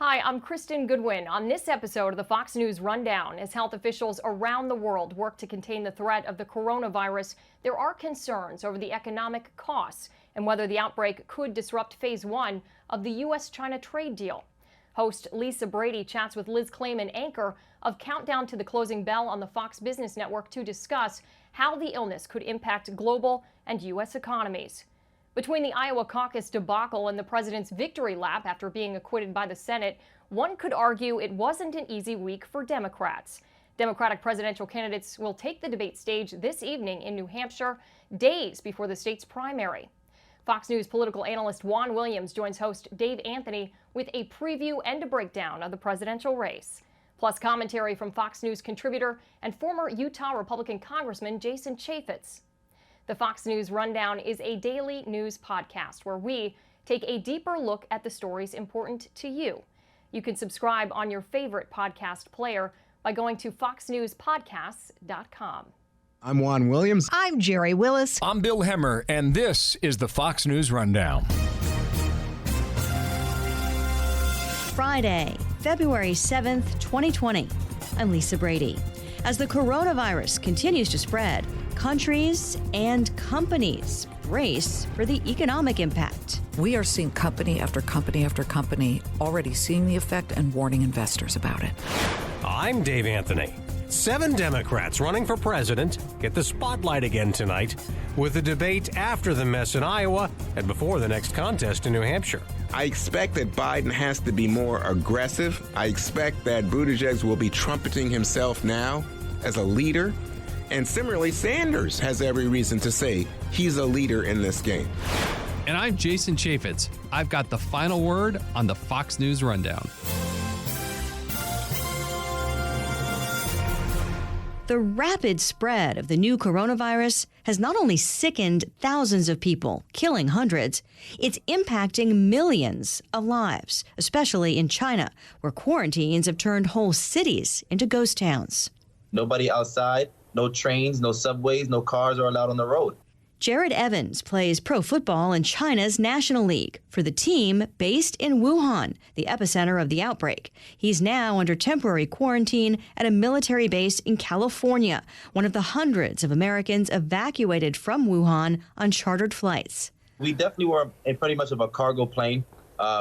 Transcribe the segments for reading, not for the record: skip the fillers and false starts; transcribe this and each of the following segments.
Hi, I'm Kristen Goodwin. On this episode of the Fox News Rundown, as health officials around the world work to contain the threat of the coronavirus, there are concerns over the economic costs and whether the outbreak could disrupt phase one of the U.S. China trade deal. Host Lisa Brady chats with Liz Claman, anchor of Countdown to the Closing Bell on the Fox Business Network, to discuss how the illness could impact global and U.S. economies. Between the Iowa Caucus debacle and the president's victory lap after being acquitted by the Senate, one could argue it wasn't an easy week for Democrats. Democratic presidential candidates will take the debate stage this evening in New Hampshire, days before the state's primary. Fox News political analyst Juan Williams joins host Dave Anthony with a preview and a breakdown of the presidential race. Plus commentary from Fox News contributor and former Utah Republican Congressman Jason Chaffetz. The Fox News Rundown is a daily news podcast where we take a deeper look at the stories important to you. You can subscribe on your favorite podcast player by going to foxnewspodcasts.com. I'm Juan Williams. I'm Jerry Willis. I'm Bill Hemmer, and this is the Fox News Rundown. Friday, February 7th, 2020. I'm Lisa Brady. As the coronavirus continues to spread, countries and companies brace for the economic impact. We are seeing company after company after company already seeing the effect and warning investors about it. I'm Dave Anthony. 7 Democrats running for president get the spotlight again tonight with the debate after the mess in Iowa and before the next contest in New Hampshire. I expect that Biden has to be more aggressive. I expect that Buttigieg will be trumpeting himself now as a leader. And similarly, Sanders has every reason to say he's a leader in this game. And I'm Jason Chaffetz. I've got the final word on the Fox News Rundown. The rapid spread of the new coronavirus has not only sickened thousands of people, killing hundreds, it's impacting millions of lives, especially in China, where quarantines have turned whole cities into ghost towns. Nobody outside, no trains, no subways, no cars are allowed on the road. Jared Evans plays pro football in China's National League for the team based in Wuhan, the epicenter of the outbreak. He's now under temporary quarantine at a military base in California, one of the hundreds of Americans evacuated from Wuhan on chartered flights. We definitely were in pretty much of a cargo plane,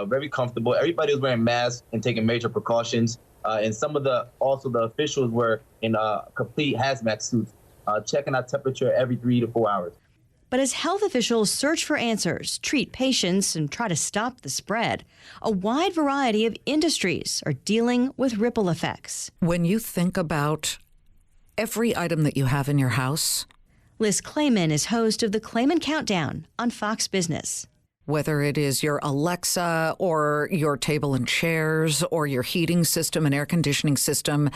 very comfortable. Everybody was wearing masks and taking major precautions. And some of the officials were in complete hazmat suits, checking our temperature every 3 to 4 hours. But as health officials search for answers, treat patients, and try to stop the spread, a wide variety of industries are dealing with ripple effects. When you think about every item that you have in your house, Liz Claman is host of the Claman Countdown on Fox Business. whether it is your Alexa or your table and chairs or your heating system and air conditioning system,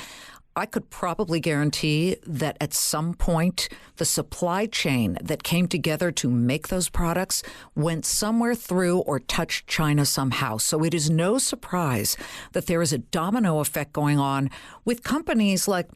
I could probably guarantee that at some point, the supply chain that came together to make those products went somewhere through or touched China somehow. So it is no surprise that there is a domino effect going on with companies like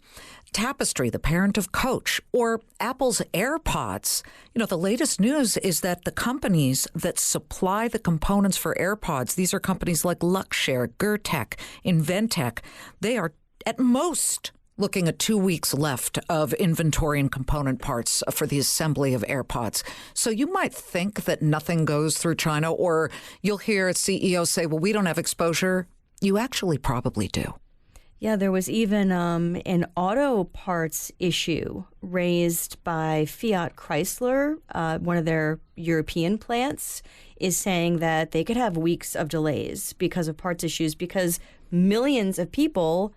Tapestry, the parent of Coach, or Apple's AirPods. You know, the latest news is that the companies that supply the components for AirPods, these are companies like Luxshare, Gertech, Inventec, they are at most looking at 2 weeks left of inventory and component parts for the assembly of AirPods. So you might think that nothing goes through China, or you'll hear a CEO say, well, we don't have exposure. You actually probably do. Yeah, there was even an auto parts issue raised by Fiat Chrysler. One of their European plants is saying that they could have weeks of delays because of parts issues, because millions of people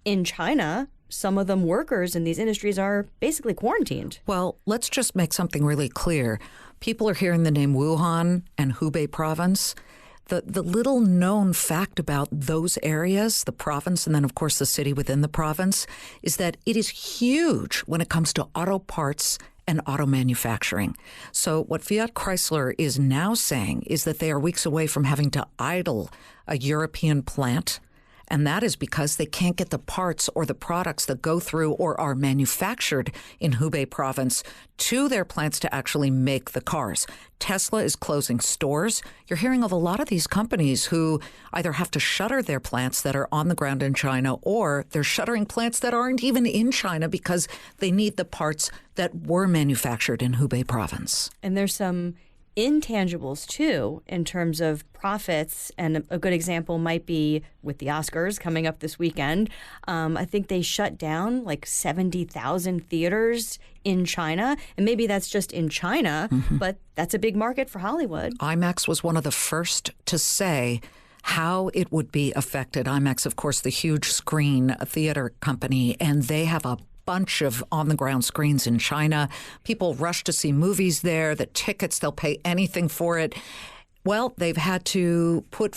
in China, some of them workers in these industries, are basically quarantined. Well, let's just make something really clear. People are hearing the name Wuhan and Hubei province. The little known fact about those areas, the province, and then, of course, the city within the province, is that it is huge when it comes to auto parts and auto manufacturing. So what Fiat Chrysler is now saying is that they are weeks away from having to idle a European plant. And that is because they can't get the parts or the products that go through or are manufactured in Hubei province to their plants to actually make the cars. Tesla is closing stores. You're hearing of a lot of these companies who either have to shutter their plants that are on the ground in China, or they're shuttering plants that aren't even in China because they need the parts that were manufactured in Hubei province. And there's some intangibles, too, in terms of profits. And a good example might be with the Oscars coming up this weekend. I think they shut down like 70,000 theaters in China. And maybe that's just in China, but that's a big market for Hollywood. IMAX was one of the first to say how it would be affected. IMAX, of course, the huge screen theater company, and they have a bunch of on-the-ground screens in China. People rush to see movies there. The tickets, they'll pay anything for it. Well, they've had to put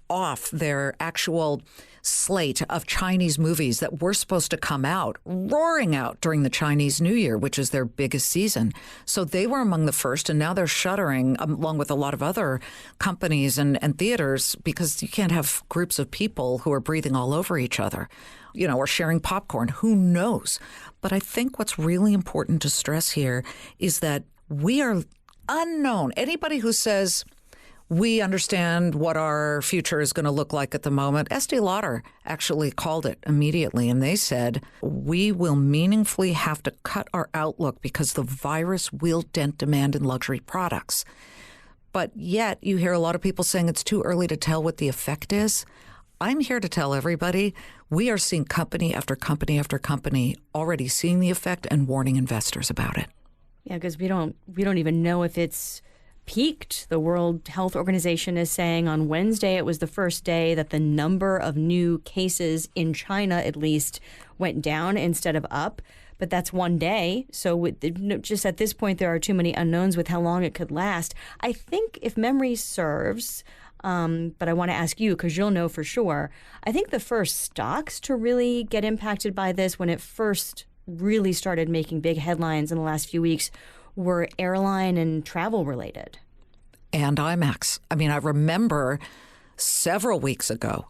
off their actual slate of Chinese movies that were supposed to come out, roaring out during the Chinese New Year, which is their biggest season. So they were among the first, and now they're shuttering along with a lot of other companies and theaters because you can't have groups of people who are breathing all over each other, or sharing popcorn. Who knows? But I think what's really important to stress here is that we are unknown. Anybody who says we understand what our future is going to look like at the moment, Estee Lauder actually called it immediately, and they said we will meaningfully have to cut our outlook because the virus will dent demand in luxury products. But yet you hear a lot of people saying it's too early to tell what the effect is. I'm here to tell everybody we are seeing company after company after company already seeing the effect and warning investors about it. Yeah, because we don't even know if it's peaked. The World Health Organization is saying on Wednesday it was the first day that the number of new cases in China, at least, went down instead of up. But that's one day. So just at this point, there are too many unknowns with how long it could last. I think if memory serves, but I want to ask you because you'll know for sure, I think the first stocks to really get impacted by this when it first really started making big headlines in the last few weeks were airline and travel related. And IMAX. I mean, I remember several weeks ago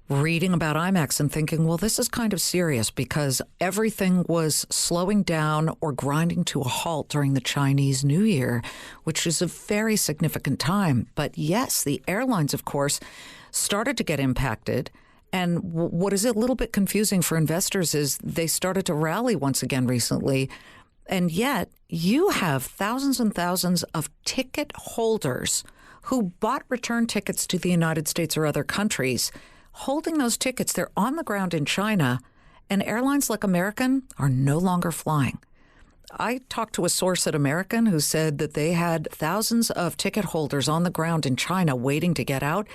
reading about IMAX and thinking, well, this is kind of serious because everything was slowing down or grinding to a halt during the Chinese New Year, which is a very significant time. But yes, the airlines, of course, started to get impacted. And what is a little bit confusing for investors is they started to rally once again recently. And yet you have thousands and thousands of ticket holders who bought return tickets to the United States or other countries. Holding those tickets, they're on the ground in China, and airlines like American are no longer flying. I talked to a source at American who said that they had thousands of ticket holders on the ground in China waiting to get out,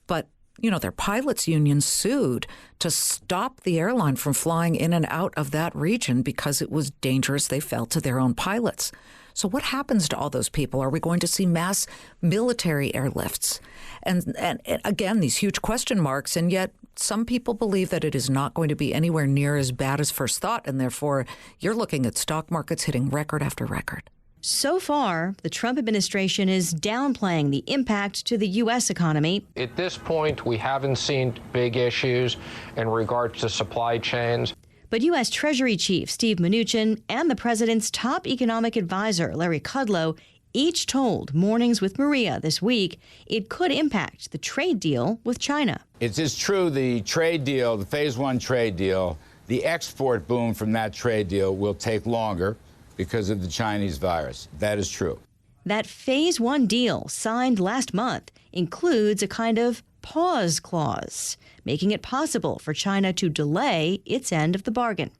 but their pilots union sued to stop the airline from flying in and out of that region because it was dangerous, they felt, to their own pilots. So what happens to all those people? Are we going to see mass military airlifts? And again, these huge question marks, and yet some people believe that it is not going to be anywhere near as bad as first thought, and therefore you're looking at stock markets hitting record after record. So far, the Trump administration is downplaying the impact to the U.S. economy. At this point, we haven't seen big issues in regards to supply chains. But U.S. Treasury Chief Steve Mnuchin and the president's top economic advisor, Larry Kudlow, each told Mornings with Maria this week it could impact the trade deal with China. It is true the trade deal, the phase one trade deal, the export boom from that trade deal will take longer because of the Chinese virus. That is true. That phase one deal signed last month includes a kind of pause clause, making it possible for China to delay its end of the bargain.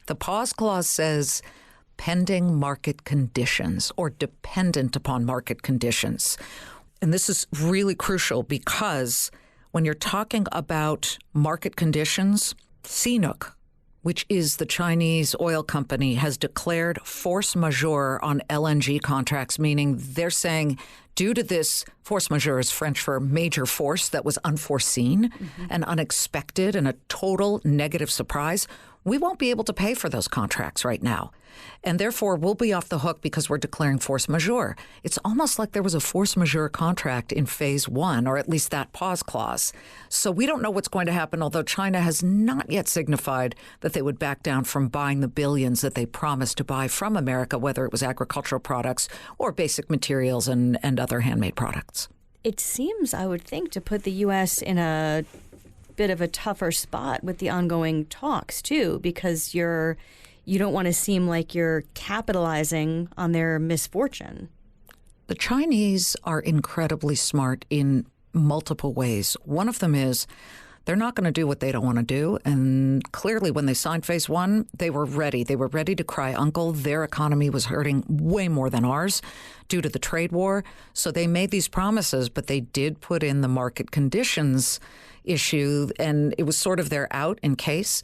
The pause clause says pending market conditions or dependent upon market conditions. And this is really crucial because when you're talking about market conditions, CNOOC, which is the Chinese oil company, has declared force majeure on LNG contracts, meaning they're saying due to this force majeure is French for major force that was unforeseen and unexpected and a total negative surprise, we won't be able to pay for those contracts right now. And therefore, we'll be off the hook because we're declaring force majeure. It's almost like there was a force majeure contract in phase one, or at least that pause clause. So we don't know what's going to happen, although China has not yet signified that they would back down from buying the billions that they promised to buy from America, whether it was agricultural products or basic materials and other handmade products. It seems, I would think, to put the U.S. in a bit of a tougher spot with the ongoing talks, too, because you don't want to seem like you're capitalizing on their misfortune. The Chinese are incredibly smart in multiple ways. One of them is they're not going to do what they don't want to do. And clearly, when they signed phase one, they were ready. They were ready to cry uncle. Their economy was hurting way more than ours due to the trade war. So they made these promises, but they did put in the market conditions issue, and it was sort of their out in case.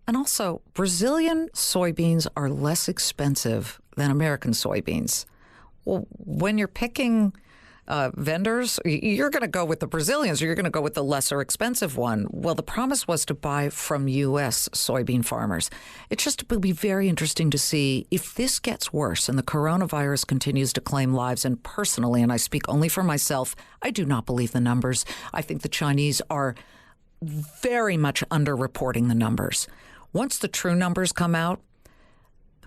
And also, Brazilian soybeans are less expensive than American soybeans. Well, when you're picking vendors, you're going to go with the Brazilians or you're going to go with the lesser expensive one. Well, the promise was to buy from U.S. soybean farmers. It just will be very interesting to see if this gets worse and the coronavirus continues to claim lives. And personally, and I speak only for myself, I do not believe the numbers. I think the Chinese are very much underreporting the numbers. Once the true numbers come out,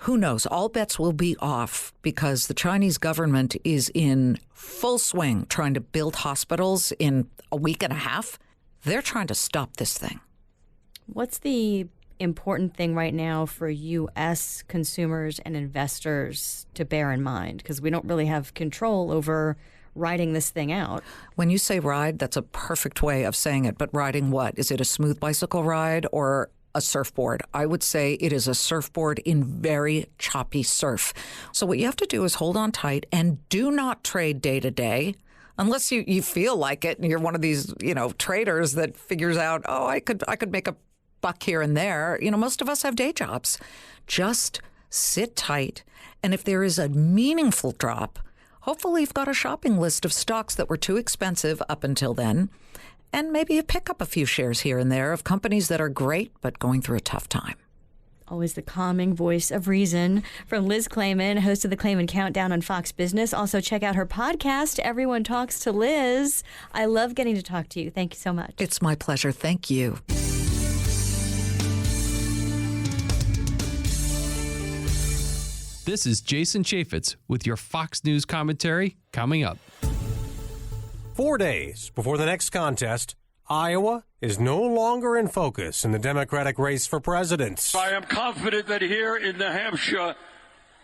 who knows? All bets will be off because the Chinese government is in full swing trying to build hospitals in a week and a half. They're trying to stop this thing. What's the important thing right now for U.S. consumers and investors to bear in mind? Because we don't really have control over riding this thing out. When you say ride, that's a perfect way of saying it. But riding what? Is it a smooth bicycle ride or a surfboard? I would say it is a surfboard in very choppy surf. So what you have to do is hold on tight and do not trade day to day unless you feel like it and you're one of these, traders that figures out, I could make a buck here and there. Most of us have day jobs. Just sit tight. And if there is a meaningful drop, hopefully you've got a shopping list of stocks that were too expensive up until then. And maybe you pick up a few shares here and there of companies that are great but going through a tough time. Always the calming voice of reason from Liz Claman, host of the Claman Countdown on Fox Business. Also, check out her podcast, Everyone Talks to Liz. I love getting to talk to you. Thank you so much. It's my pleasure. Thank you. This is Jason Chaffetz with your Fox News commentary coming up. 4 days before the next contest, Iowa is no longer in focus in the Democratic race for president. I am confident that here in New Hampshire,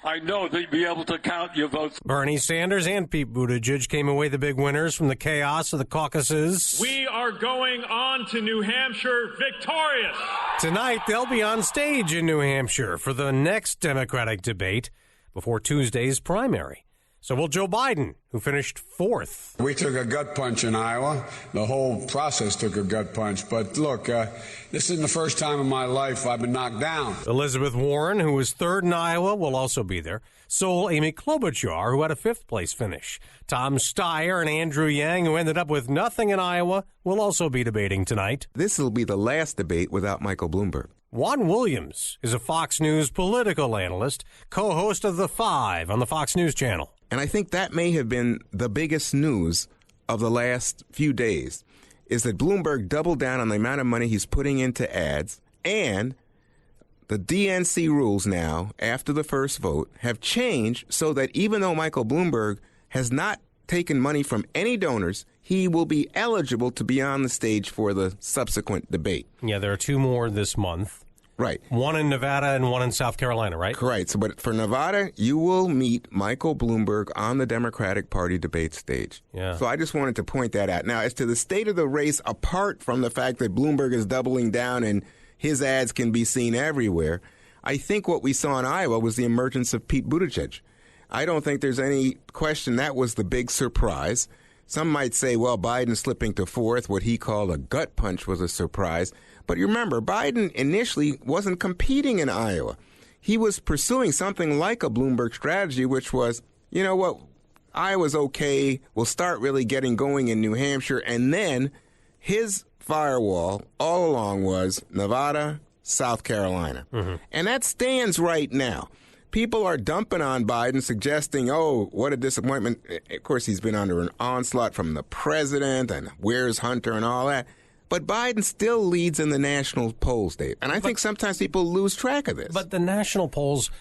I know they'd be able to count your votes. Bernie Sanders and Pete Buttigieg came away the big winners from the chaos of the caucuses. We are going on to New Hampshire victorious. Tonight, they'll be on stage in New Hampshire for the next Democratic debate before Tuesday's primary. So will Joe Biden, who finished fourth. We took a gut punch in Iowa. The whole process took a gut punch. But look, this isn't the first time in my life I've been knocked down. Elizabeth Warren, who was third in Iowa, will also be there. So will Amy Klobuchar, who had a fifth-place finish. Tom Styer and Andrew Yang, who ended up with nothing in Iowa, will also be debating tonight. This will be the last debate without Michael Bloomberg. Juan Williams is a Fox News political analyst, co-host of The Five on the Fox News channel. And I think that may have been the biggest news of the last few days, is that Bloomberg doubled down on the amount of money he's putting into ads, and the DNC rules now, after the first vote, have changed so that even though Michael Bloomberg has not taken money from any donors, he will be eligible to be on the stage for the subsequent debate. Yeah, there are two more this month. Right. One in Nevada and one in South Carolina, right? Correct. So, but for Nevada, you will meet Michael Bloomberg on the Democratic Party debate stage. Yeah. So I just wanted to point that out. Now, as to the state of the race, apart from the fact that Bloomberg is doubling down and his ads can be seen everywhere, I think what we saw in Iowa was the emergence of Pete Buttigieg. I don't think there's any question that was the big surprise. Some might say, well, Biden slipping to fourth, what he called a gut punch, was a surprise. But you remember, Biden initially wasn't competing in Iowa. He was pursuing something like a Bloomberg strategy, which was, you know what, Iowa's okay. We'll start really getting going in New Hampshire. And then his firewall all along was Nevada South Carolina. And that stands right now. People are dumping on Biden, suggesting, oh, what a disappointment. Of course, he's been under an onslaught from the president and where's Hunter and all that. But Biden still leads in the national polls, Dave. And I think sometimes people lose track of this. But the national polls,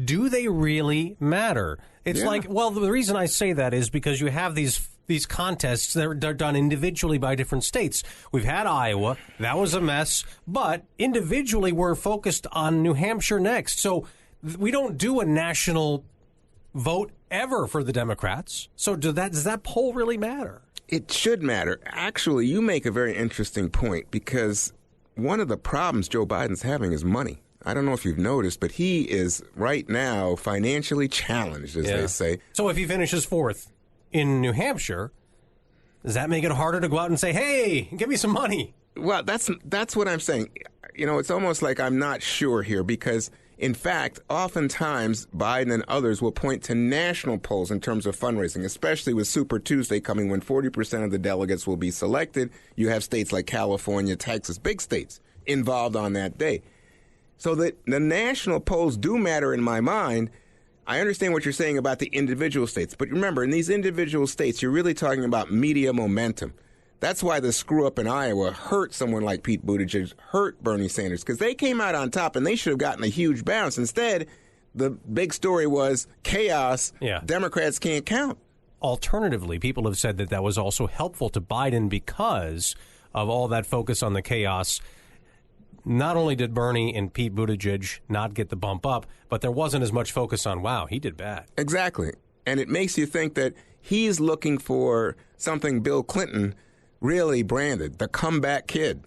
do they really matter? It's like, well, the reason I say that is because you have these contests that are done individually by different states. We've had Iowa. That was a mess. But individually, we're focused on New Hampshire next. So we don't do a national vote ever for the Democrats. So does that poll really matter? It should matter. Actually, you make a very interesting point because one of the problems Joe Biden's having is money. I don't know if you've noticed, but he is right now financially challenged, as they say. So if he finishes fourth in New Hampshire, does that make it harder to go out and say, hey, give me some money? Well, that's what I'm saying. You know, it's almost like I'm not sure here because, in fact, oftentimes Biden and others will point to national polls in terms of fundraising, especially with Super Tuesday coming when 40% of the delegates will be selected. You have states like California, Texas, big states involved on that day. So the national polls do matter in my mind. I understand what you're saying about the individual states. But remember, in these individual states, you're really talking about media momentum. That's why the screw up in Iowa hurt someone like Pete Buttigieg, hurt Bernie Sanders, because they came out on top and they should have gotten a huge bounce. Instead, the big story was chaos. Yeah. Democrats can't count. Alternatively, people have said that was also helpful to Biden because of all that focus on the chaos. Not only did Bernie and Pete Buttigieg not get the bump up, but there wasn't as much focus on, wow, he did bad. Exactly. And it makes you think that he's looking for something Bill Clinton really branded, the comeback kid.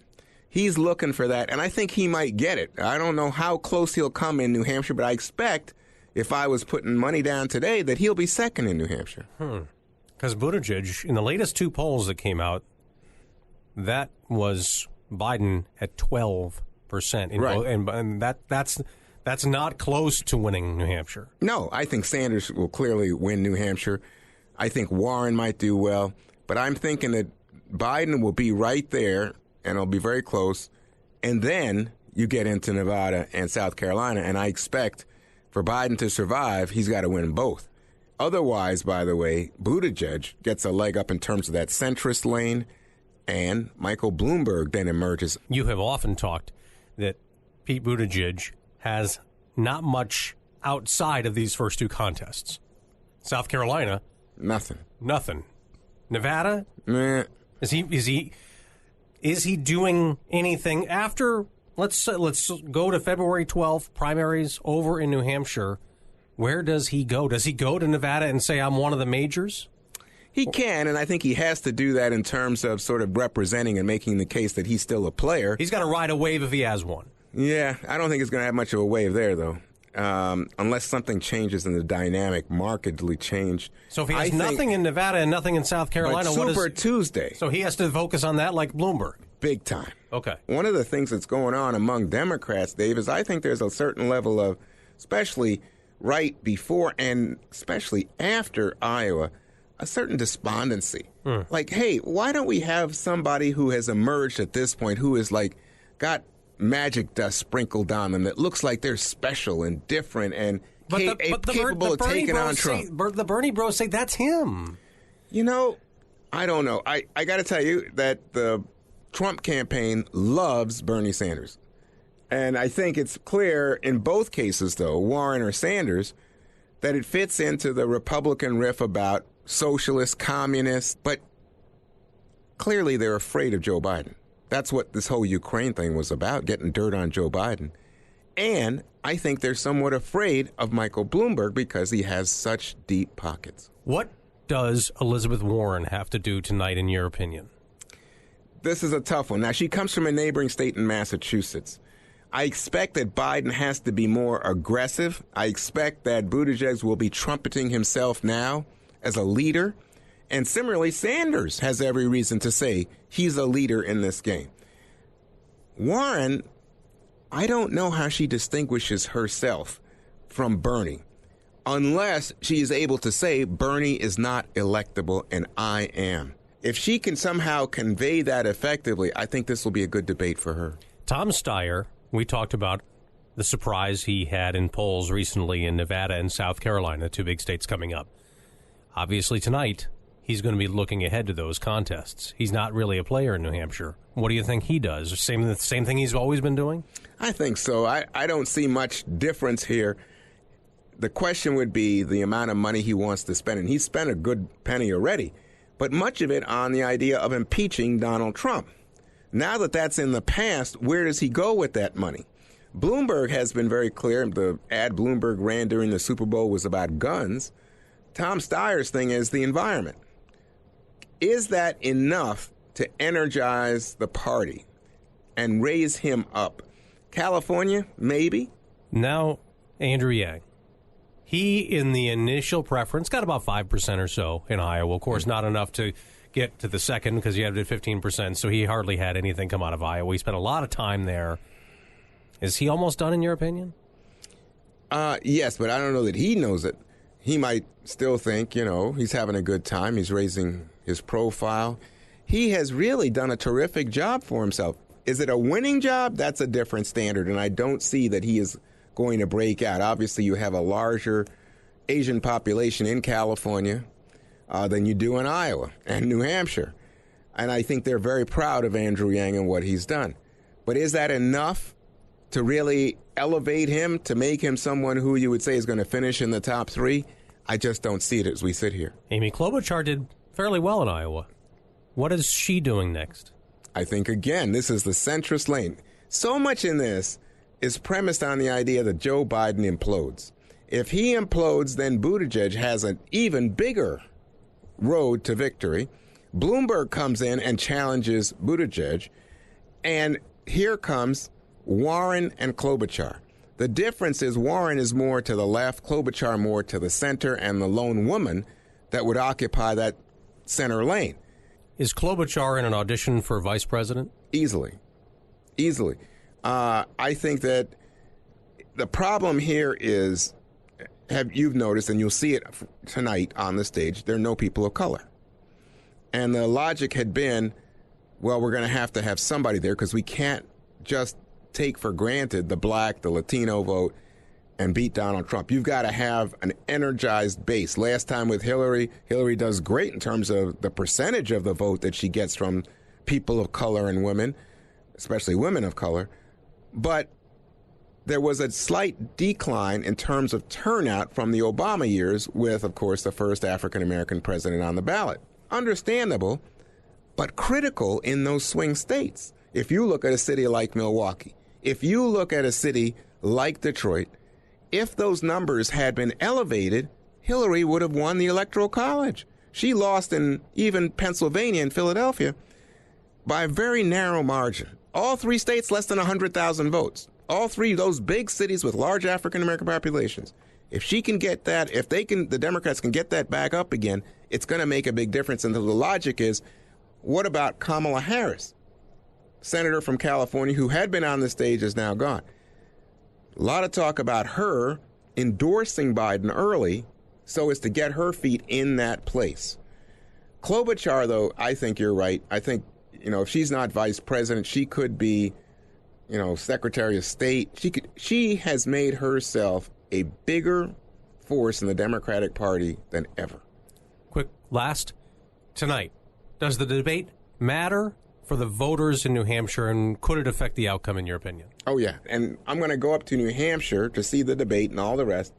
He's looking for that, and I think he might get it. I don't know how close he'll come in New Hampshire, but I expect, if I was putting money down today, that he'll be second in New Hampshire. Because Buttigieg, in the latest two polls that came out, that was Biden at 12%. Right. And that's not close to winning New Hampshire. No, I think Sanders will clearly win New Hampshire. I think Warren might do well. But I'm thinking that Biden will be right there, and it'll be very close. And then you get into Nevada and South Carolina, and I expect for Biden to survive, he's got to win both. Otherwise, by the way, Buttigieg gets a leg up in terms of that centrist lane, and Michael Bloomberg then emerges. You have often talked that Pete Buttigieg has not much outside of these first two contests. South Carolina, nothing. Nevada, meh. Is he doing anything after? Let's go to February 12th, primaries over in New Hampshire. Where does he go? Does he go to Nevada and say, I'm one of the majors? He can, and I think he has to do that in terms of sort of representing and making the case that he's still a player. He's got to ride a wave if he has one. Yeah, I don't think it's going to have much of a wave there, though, unless something changes and the dynamic markedly changed. So if he has nothing in Nevada and nothing in South Carolina, Super Tuesday. So he has to focus on that like Bloomberg. Big time. Okay. One of the things that's going on among Democrats, Dave, is I think there's a certain level of, especially right before and especially after Iowa, a certain despondency. Like, hey, why don't we have somebody who has emerged at this point who is like got magic dust sprinkled on them that looks like they're special and different and capable of taking on Trump? The Bernie bros say that's him. You know, I don't know. I got to tell you that the Trump campaign loves Bernie Sanders. And I think it's clear in both cases, though, Warren or Sanders, that it fits into the Republican riff about socialist, communist, but clearly they're afraid of Joe Biden. That's what this whole Ukraine thing was about, getting dirt on Joe Biden. And I think they're somewhat afraid of Michael Bloomberg because he has such deep pockets. What does Elizabeth Warren have to do tonight, in your opinion? This is a tough one. Now, she comes from a neighboring state in Massachusetts. I expect that Biden has to be more aggressive. I expect that Buttigieg will be trumpeting himself now as a leader. And similarly, Sanders has every reason to say he's a leader in this game. Warren, I don't know how she distinguishes herself from Bernie unless she is able to say Bernie is not electable and I am. If she can somehow convey that effectively, I think this will be a good debate for her. Tom Styer We talked about the surprise he had in polls recently in Nevada and South Carolina, 2 big states coming up. Obviously tonight, he's going to be looking ahead to those contests. He's not really a player in New Hampshire. What do you think he does? The same thing he's always been doing? I think so. I don't see much difference here. The question would be the amount of money he wants to spend, and he's spent a good penny already, but much of it on the idea of impeaching Donald Trump. Now that that's in the past, where does he go with that money? Bloomberg has been very clear. The ad Bloomberg ran during the Super Bowl was about guns. Tom Steyer's thing is the environment. Is that enough to energize the party and raise him up? California, maybe. Now, Andrew Yang. He, in the initial preference, got about 5% or so in Iowa. Of course, not enough to get to the second because he had it at 15%, so he hardly had anything come out of Iowa. He spent a lot of time there. Is he almost done, in your opinion? Yes, but I don't know that he knows it. He might still think, he's having a good time. He's raising his profile. He has really done a terrific job for himself. Is it a winning job? That's a different standard, and I don't see that he is going to break out. Obviously, you have a larger Asian population in California than you do in Iowa and New Hampshire. And I think they're very proud of Andrew Yang and what he's done. But is that enough to really elevate him, to make him someone who you would say is going to finish in the top 3? I just don't see it as we sit here. Amy Klobuchar did fairly well in Iowa. What is she doing next? I think, again, this is the centrist lane. So much in this is premised on the idea that Joe Biden implodes. If he implodes, then Buttigieg has an even bigger road to victory. Bloomberg comes in and challenges Buttigieg, and here comes Warren and Klobuchar. The difference is Warren is more to the left, Klobuchar more to the center, and the lone woman that would occupy that center lane. Is Klobuchar in an audition for vice president? Easily. I think that the problem here is, you've noticed, and you'll see it tonight on the stage, there are no people of color. And the logic had been, well, we're going to have somebody there because we can't just take for granted the black, the Latino vote and beat Donald Trump. You've got to have an energized base. Last time with Hillary does great in terms of the percentage of the vote that she gets from people of color and women, especially women of color. But there was a slight decline in terms of turnout from the Obama years with, of course, the first African-American president on the ballot. Understandable, but critical in those swing states. If you look at a city like Milwaukee, if you look at a city like Detroit, if those numbers had been elevated, Hillary would have won the Electoral College. She lost in even Pennsylvania and Philadelphia by a very narrow margin. All 3 states less than 100,000 votes. All 3 of those big cities with large African-American populations. If she can get that, the Democrats can get that back up again, it's going to make a big difference. And the logic is, what about Kamala Harris? Senator from California who had been on the stage is now gone. A lot of talk about her endorsing Biden early so as to get her feet in that place. Klobuchar, though, I think you're right. I think, if she's not vice president, she could be, Secretary of State. She has made herself a bigger force in the Democratic Party than ever. Quick last, tonight, does the debate matter for the voters in New Hampshire, and could it affect the outcome, in your opinion? Oh, yeah. And I'm going to go up to New Hampshire to see the debate and all the rest.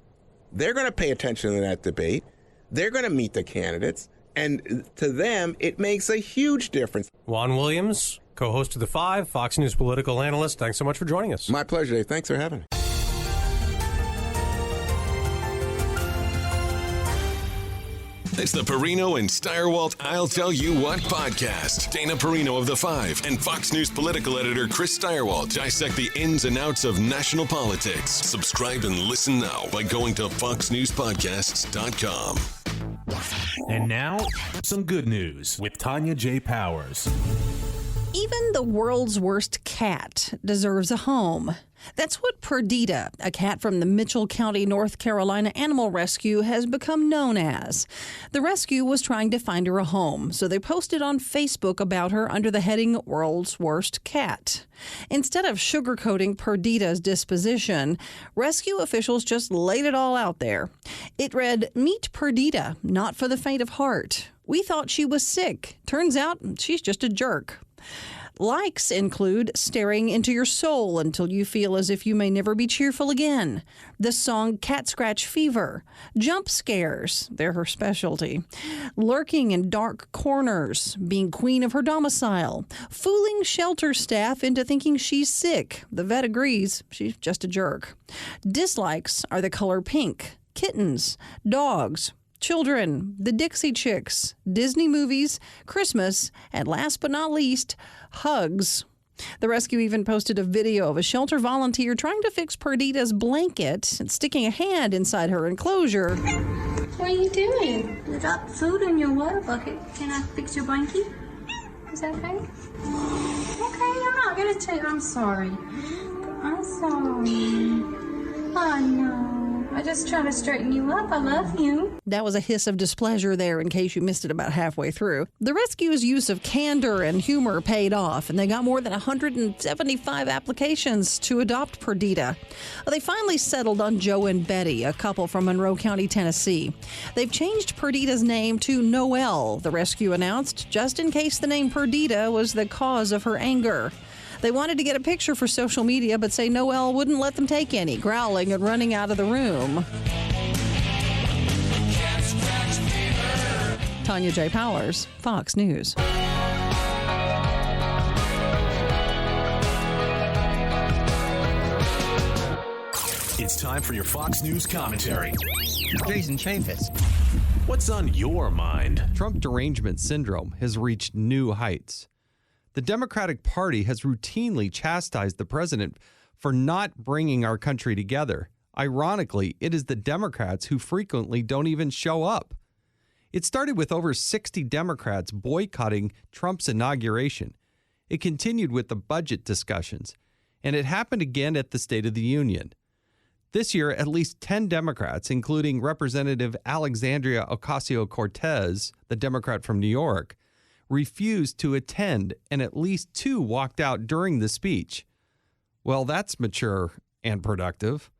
They're going to pay attention to that debate. They're going to meet the candidates. And to them, it makes a huge difference. Juan Williams, co-host of The Five, Fox News political analyst. Thanks so much for joining us. My pleasure, Dave. Thanks for having me. It's the Perino and Steyerwalt I'll Tell You What podcast. Dana Perino of The Five and Fox News political editor Chris Steyerwalt dissect the ins and outs of national politics. Subscribe and listen now by going to foxnewspodcasts.com. And now, some good news with Tanya J. Powers. Even the world's worst cat deserves a home. That's what Perdita, a cat from the Mitchell County, North Carolina Animal Rescue, has become known as. The rescue was trying to find her a home, so they posted on Facebook about her under the heading World's Worst Cat. Instead of sugarcoating Perdita's disposition, rescue officials just laid it all out there. It read, "Meet Perdita, not for the faint of heart. We thought she was sick. Turns out she's just a jerk." Likes include staring into your soul until you feel as if you may never be cheerful again. The song Cat Scratch Fever. Jump scares, they're her specialty. Lurking in dark corners. Being queen of her domicile. Fooling shelter staff into thinking she's sick. The vet agrees she's just a jerk. Dislikes are the color pink. Kittens. Dogs. Children, the Dixie Chicks, Disney movies, Christmas, and last but not least, hugs. The rescue even posted a video of a shelter volunteer trying to fix Perdita's blanket and sticking a hand inside her enclosure. What are you doing? You dropped food in your water bucket. Can I fix your blanket? Is that okay? Okay, I'm not gonna take. I'm sorry. I'm sorry. Oh no. I just try to straighten you up. I love you. That was a hiss of displeasure there in case you missed it about halfway through. The rescue's use of candor and humor paid off, and they got more than 175 applications to adopt Perdita. They finally settled on Joe and Betty, a couple from Monroe County, Tennessee. They've changed Perdita's name to Noelle, the rescue announced, just in case the name Perdita was the cause of her anger. They wanted to get a picture for social media, but say Noelle wouldn't let them take any, growling and running out of the room. Tanya J. Powers, Fox News. It's time for your Fox News commentary. Jason Chaffetz. What's on your mind? Trump derangement syndrome has reached new heights. The Democratic Party has routinely chastised the president for not bringing our country together. Ironically, it is the Democrats who frequently don't even show up. It started with over 60 Democrats boycotting Trump's inauguration. It continued with the budget discussions, and it happened again at the State of the Union. This year, at least 10 Democrats, including Representative Alexandria Ocasio-Cortez, the Democrat from New York, refused to attend, and at least 2 walked out during the speech. Well, that's mature and productive.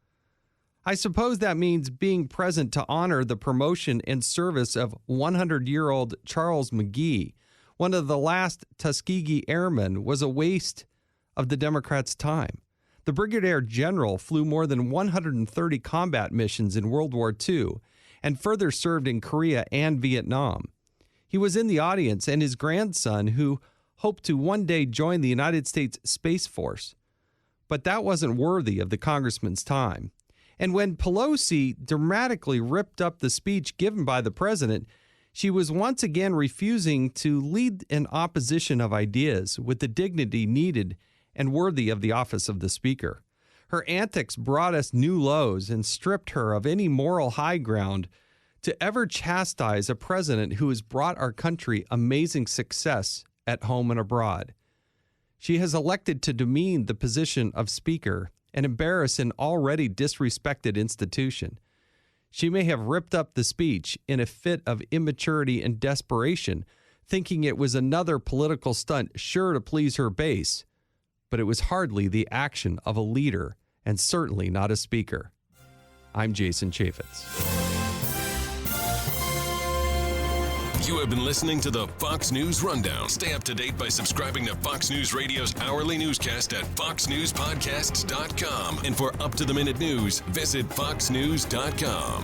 I suppose that means being present to honor the promotion and service of 100-year-old Charles McGee, one of the last Tuskegee Airmen, was a waste of the Democrats' time. The Brigadier General flew more than 130 combat missions in World War II and further served in Korea and Vietnam. He was in the audience, and his grandson, who hoped to one day join the United States Space Force. But that wasn't worthy of the congressman's time. And when Pelosi dramatically ripped up the speech given by the president, she was once again refusing to lead an opposition of ideas with the dignity needed and worthy of the office of the speaker. Her antics brought us new lows and stripped her of any moral high ground to ever chastise a president who has brought our country amazing success at home and abroad. She has elected to demean the position of speaker and embarrass an already disrespected institution. She may have ripped up the speech in a fit of immaturity and desperation, thinking it was another political stunt sure to please her base, but it was hardly the action of a leader and certainly not a speaker. I'm Jason Chaffetz. You have been listening to the Fox News Rundown. Stay up to date by subscribing to Fox News Radio's hourly newscast at foxnewspodcasts.com. And for up-to-the-minute news, visit foxnews.com.